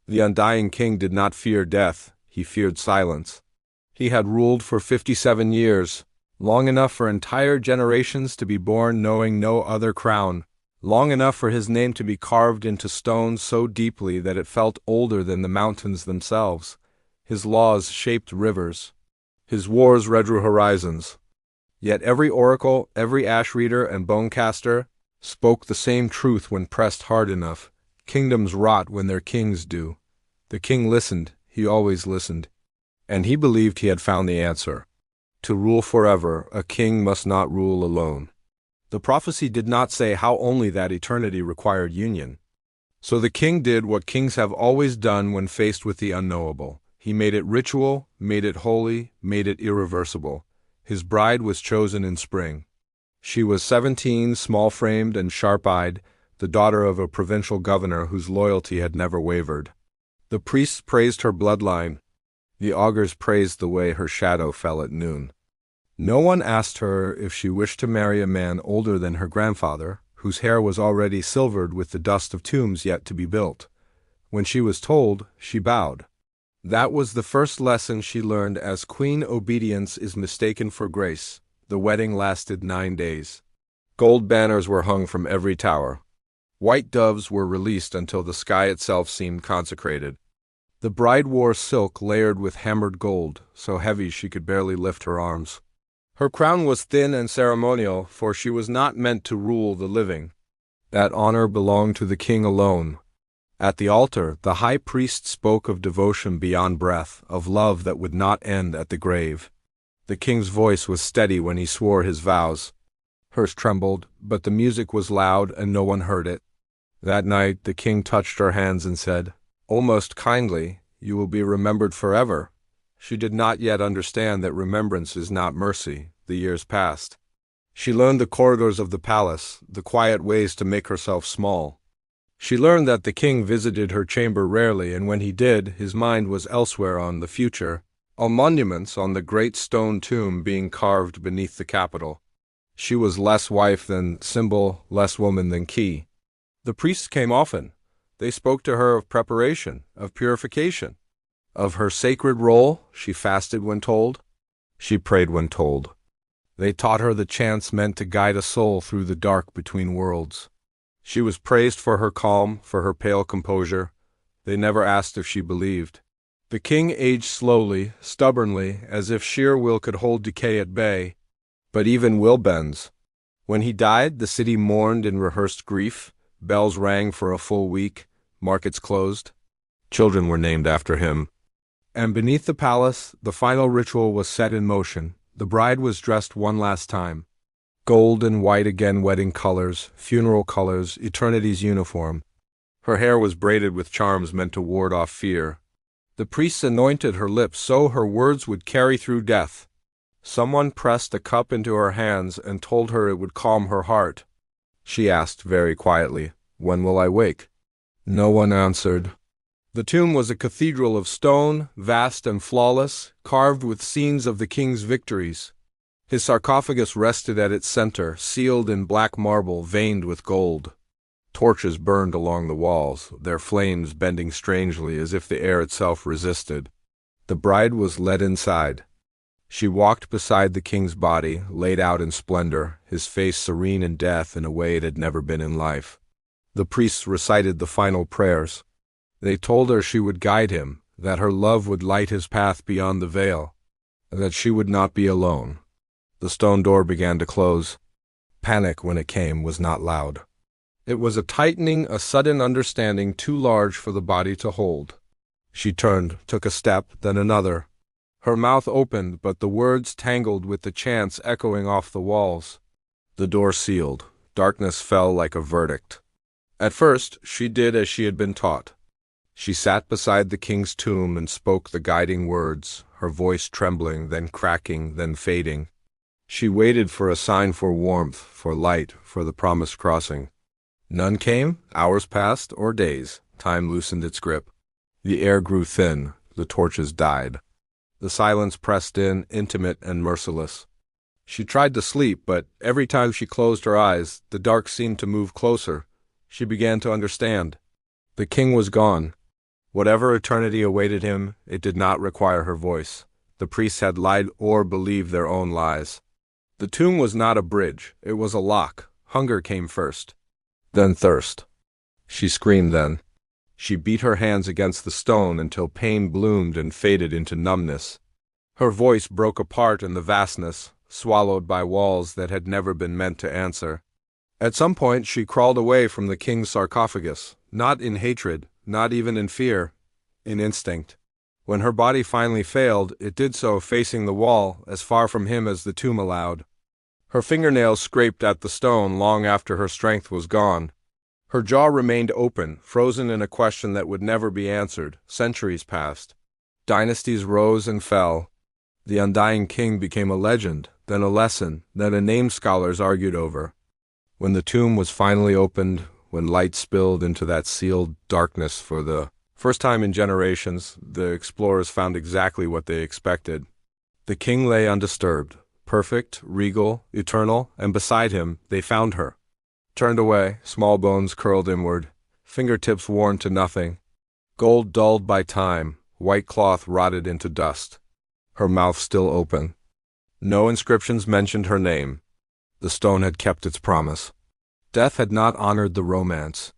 The Undying King did not fear death, he feared silence. He had ruled for 57 years, long enough for entire generations to be born knowing no other crown, long enough for his name to be carved into stone so deeply that it felt older than the mountains themselves. His laws shaped rivers. His wars redrew horizons. Yet every oracle, every ash reader and bonecaster spoke the same truth when pressed hard enough. Kingdoms rot when their kings do. The king listened, he always listened. And he believed he had found the answer. To rule forever, a king must not rule alone. The prophecy did not say how only that eternity required union. So the king did what kings have always done when faced with the unknowable. He made it ritual, made it holy, made it irreversible. His bride was chosen in spring. She was 17, small-framed and sharp-eyed, the daughter of a provincial governor whose loyalty had never wavered. The priests praised her bloodline. The augurs praised the way her shadow fell at noon. No one asked her if she wished to marry a man older than her grandfather, whose hair was already silvered with the dust of tombs yet to be built. When she was told, she bowed. That was the first lesson she learned, as queen obedience is mistaken for grace. The wedding lasted 9 days. Gold banners were hung from every tower. White doves were released until the sky itself seemed consecrated. The bride wore silk layered with hammered gold, so heavy she could barely lift her arms. Her crown was thin and ceremonial, for she was not meant to rule the living. That honor belonged to the king alone. At the altar, the high priest spoke of devotion beyond breath, of love that would not end at the grave. The king's voice was steady when he swore his vows. Hers trembled, but the music was loud and no one heard it. That night the king touched her hands and said, almost kindly, "You will be remembered forever." She did not yet understand that remembrance is not mercy. The years passed. She learned the corridors of the palace, the quiet ways to make herself small. She learned that the king visited her chamber rarely, and when he did, his mind was elsewhere, on the future, on monuments, on the great stone tomb being carved beneath the capital. She was less wife than symbol, less woman than key. The priests came often. They spoke to her of preparation, of purification, of her sacred role. She fasted when told. She prayed when told. They taught her the chants meant to guide a soul through the dark between worlds. She was praised for her calm, for her pale composure. They never asked if she believed. The king aged slowly, stubbornly, as if sheer will could hold decay at bay. But even will bends. When he died, the city mourned in rehearsed grief. Bells rang for a full week. Markets closed. Children were named after him. And beneath the palace, the final ritual was set in motion. The bride was dressed one last time. Gold and white again, wedding colors, funeral colors, eternity's uniform. Her hair was braided with charms meant to ward off fear. The priests anointed her lips so her words would carry through death. Someone pressed a cup into her hands and told her it would calm her heart. She asked very quietly, "When will I wake?" No one answered. The tomb was a cathedral of stone, vast and flawless, carved with scenes of the king's victories. His sarcophagus rested at its center, sealed in black marble veined with gold. Torches burned along the walls, their flames bending strangely as if the air itself resisted. The bride was led inside. She walked beside the king's body, laid out in splendor, his face serene in death in a way it had never been in life. The priests recited the final prayers. They told her she would guide him, that her love would light his path beyond the veil, that she would not be alone. The stone door began to close. Panic, when it came, was not loud. It was a tightening, a sudden understanding too large for the body to hold. She turned, took a step, then another. Her mouth opened, but the words tangled with the chants echoing off the walls. The door sealed. Darkness fell like a verdict. At first, she did as she had been taught. She sat beside the king's tomb and spoke the guiding words, her voice trembling, then cracking, then fading. She waited for a sign, for warmth, for light, for the promised crossing. None came. Hours passed, or days. Time loosened its grip. The air grew thin. The torches died. The silence pressed in, intimate and merciless. She tried to sleep, but every time she closed her eyes, the dark seemed to move closer. She began to understand. The king was gone. Whatever eternity awaited him, it did not require her voice. The priests had lied or believed their own lies. The tomb was not a bridge, it was a lock. Hunger came first. Then thirst. She screamed then. She beat her hands against the stone until pain bloomed and faded into numbness. Her voice broke apart in the vastness, swallowed by walls that had never been meant to answer. At some point she crawled away from the king's sarcophagus, not in hatred, not even in fear, in instinct. When her body finally failed, it did so facing the wall, as far from him as the tomb allowed. Her fingernails scraped at the stone long after her strength was gone. Her jaw remained open, frozen in a question that would never be answered. Centuries passed. Dynasties rose and fell. The Undying King became a legend, then a lesson, then a name scholars argued over. When the tomb was finally opened, when light spilled into that sealed darkness for the first time in generations, the explorers found exactly what they expected. The king lay undisturbed, perfect, regal, eternal, and beside him they found her. Turned away, small bones curled inward, fingertips worn to nothing, gold dulled by time, white cloth rotted into dust. Her mouth still open. No inscriptions mentioned her name. The stone had kept its promise. Death had not honored the romance.